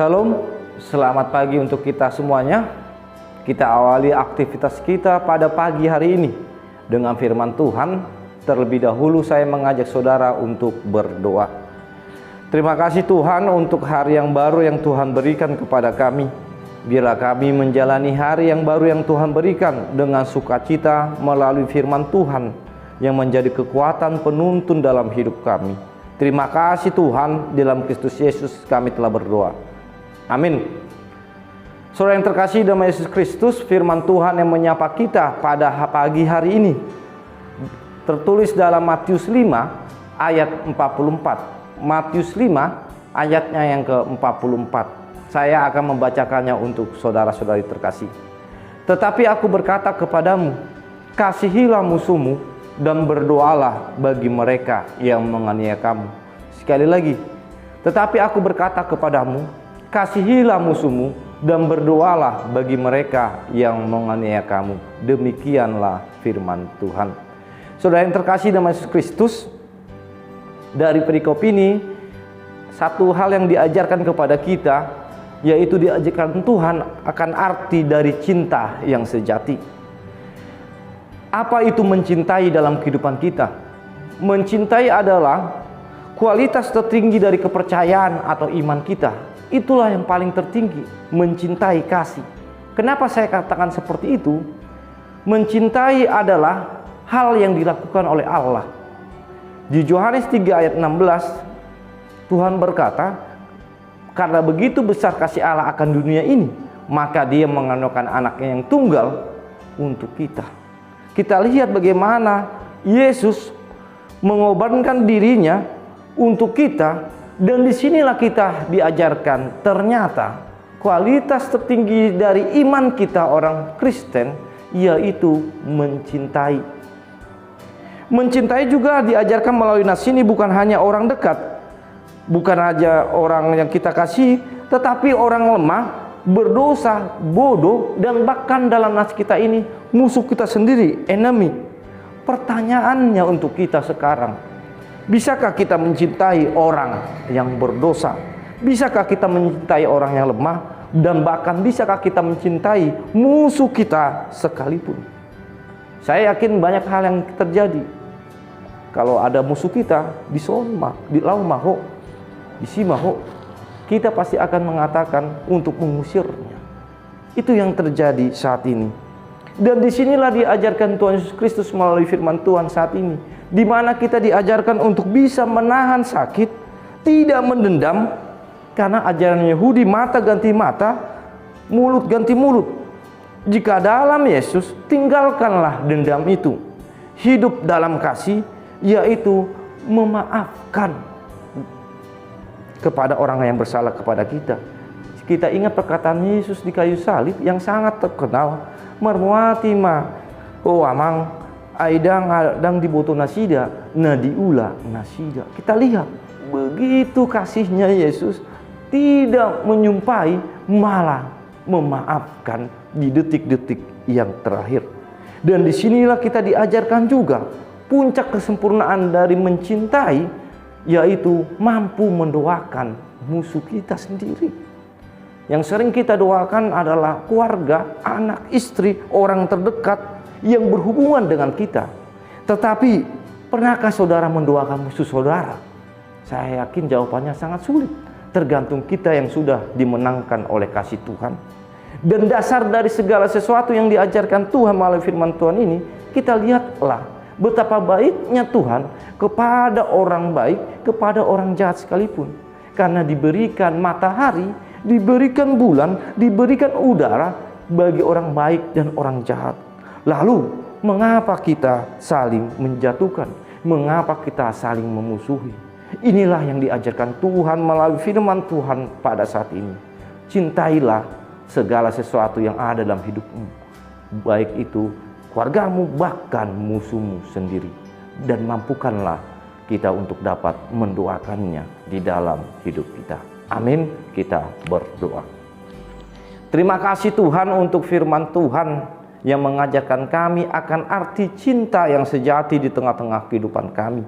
Shalom, selamat pagi untuk kita semuanya. Kita awali aktivitas kita pada pagi hari ini dengan firman Tuhan. Terlebih dahulu saya mengajak saudara untuk berdoa. Terima kasih Tuhan untuk hari yang baru yang Tuhan berikan kepada kami. Biarlah kami menjalani hari yang baru yang Tuhan berikan dengan sukacita melalui firman Tuhan yang menjadi kekuatan penuntun dalam hidup kami. Terima kasih Tuhan, dalam Kristus Yesus kami telah berdoa. Amin. Saudara yang terkasih dalam Yesus Kristus, firman Tuhan yang menyapa kita pada pagi hari ini tertulis dalam Matius 5 ayat 44. Matius 5 ayatnya yang ke-44. Saya akan membacakannya untuk saudara-saudari terkasih. Tetapi aku berkata kepadamu, kasihilah musuhmu dan berdoalah bagi mereka yang menganiaya kamu. Sekali lagi, tetapi aku berkata kepadamu, kasihilah musuhmu dan berdoalah bagi mereka yang menganiaya kamu. Demikianlah firman Tuhan. Saudara yang terkasih dalam Yesus Kristus, dari perikop ini satu hal yang diajarkan kepada kita, yaitu diajarkan Tuhan akan arti dari cinta yang sejati. Apa itu mencintai dalam kehidupan kita? Mencintai adalah kualitas tertinggi dari kepercayaan atau iman kita. Itulah yang paling tertinggi, mencintai, kasih. Kenapa saya katakan seperti itu? Mencintai adalah hal yang dilakukan oleh Allah. Di Yohanes 3 ayat 16, Tuhan berkata, karena begitu besar kasih Allah akan dunia ini, maka Dia menganugerahkan anaknya yang tunggal untuk kita. Kita lihat bagaimana Yesus mengorbankan dirinya untuk kita. Dan disinilah kita diajarkan ternyata kualitas tertinggi dari iman kita orang Kristen, yaitu mencintai. Mencintai juga diajarkan melalui nas ini bukan hanya orang dekat, bukan hanya orang yang kita kasih, tetapi orang lemah, berdosa, bodoh, dan bahkan dalam nas kita ini musuh kita sendiri, enemy. Pertanyaannya untuk kita sekarang, bisakah kita mencintai orang yang berdosa? Bisakah kita mencintai orang yang lemah? Dan bahkan bisakah kita mencintai musuh kita sekalipun? Saya yakin banyak hal yang terjadi. Kalau ada musuh kita di Soma, di Laumaho, di Simaho, kita pasti akan mengatakan untuk mengusirnya. Itu yang terjadi saat ini. Dan disinilah diajarkan Tuhan Yesus Kristus melalui firman Tuhan saat ini, di mana kita diajarkan untuk bisa menahan sakit, tidak mendendam, karena ajaran Yahudi mata ganti mata, mulut ganti mulut. Jika dalam Yesus, tinggalkanlah dendam itu. Hidup dalam kasih, yaitu memaafkan kepada orang yang bersalah kepada kita. Kita ingat perkataan Yesus di kayu salib yang sangat terkenal, marmuati ma amang aidang diboto nasida nadiula nasida. Kita lihat begitu kasihnya Yesus, tidak menyumpai, malah memaafkan di detik-detik yang terakhir. Dan disinilah kita diajarkan juga puncak kesempurnaan dari mencintai, yaitu mampu mendoakan musuh kita sendiri. Yang sering kita doakan adalah keluarga, anak, istri, orang terdekat yang berhubungan dengan kita. Tetapi pernahkah saudara mendoakan musuh saudara? Saya yakin jawabannya sangat sulit. Tergantung kita yang sudah dimenangkan oleh kasih Tuhan. Dan dasar dari segala sesuatu yang diajarkan Tuhan melalui firman Tuhan ini, kita lihatlah betapa baiknya Tuhan kepada orang baik, kepada orang jahat sekalipun. Karena diberikan matahari, diberikan bulan, diberikan udara bagi orang baik dan orang jahat. Lalu, mengapa kita saling menjatuhkan? Mengapa kita saling memusuhi? Inilah yang diajarkan Tuhan melalui firman Tuhan pada saat ini. Cintailah segala sesuatu yang ada dalam hidupmu, baik itu keluargamu, bahkan musuhmu sendiri. Dan mampukanlah kita untuk dapat mendoakannya di dalam hidup kita. Amin. Kita berdoa. Terima kasih Tuhan untuk firman Tuhan yang mengajarkan kami akan arti cinta yang sejati di tengah-tengah kehidupan kami.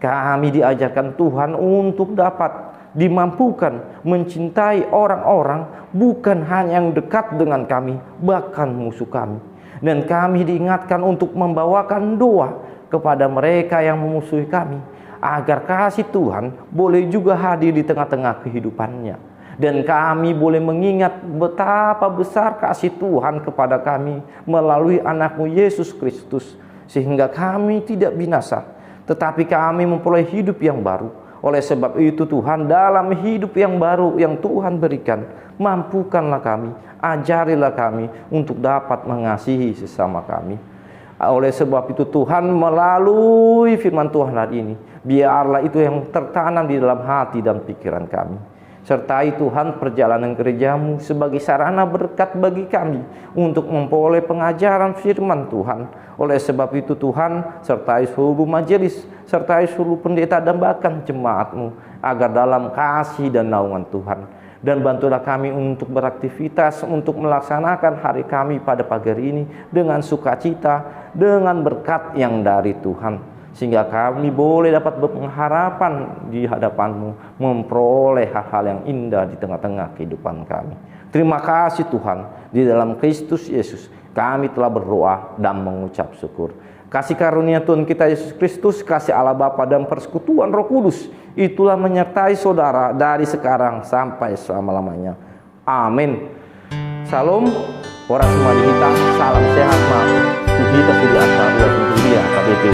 Kami diajarkan Tuhan untuk dapat dimampukan mencintai orang-orang bukan hanya yang dekat dengan kami, bahkan musuh kami. Dan kami diingatkan untuk membawakan doa kepada mereka yang memusuhi kami, agar kasih Tuhan boleh juga hadir di tengah-tengah kehidupannya. Dan kami boleh mengingat betapa besar kasih Tuhan kepada kami melalui anak-Mu Yesus Kristus, sehingga kami tidak binasa, tetapi kami memperoleh hidup yang baru. Oleh sebab itu Tuhan, dalam hidup yang baru yang Tuhan berikan, mampukanlah kami, ajarilah kami untuk dapat mengasihi sesama kami. Oleh sebab itu Tuhan, melalui firman Tuhan hari ini, biarlah itu yang tertanam di dalam hati dan pikiran kami. Sertai Tuhan perjalanan gereja-Mu sebagai sarana berkat bagi kami untuk memperoleh pengajaran firman Tuhan. Oleh sebab itu Tuhan, sertai seluruh majelis, sertai seluruh pendeta dan bahkan jemaat-Mu, agar dalam kasih dan naungan Tuhan. Dan bantulah kami untuk beraktivitas, untuk melaksanakan hari kami pada pagi hari ini dengan sukacita, dengan berkat yang dari Tuhan, sehingga kami boleh dapat berpengharapan di hadapan-Mu, memperoleh hal-hal yang indah di tengah-tengah kehidupan kami. Terima kasih Tuhan, di dalam Kristus Yesus kami telah berdoa dan mengucap syukur. Kasih karunia Tuhan kita Yesus Kristus, kasih Allah Bapa dan persekutuan Roh Kudus, itulah menyertai saudara dari sekarang sampai selama-lamanya. Amin. Salam, ora semua kita, salam sehat, kita sudah akan KBP.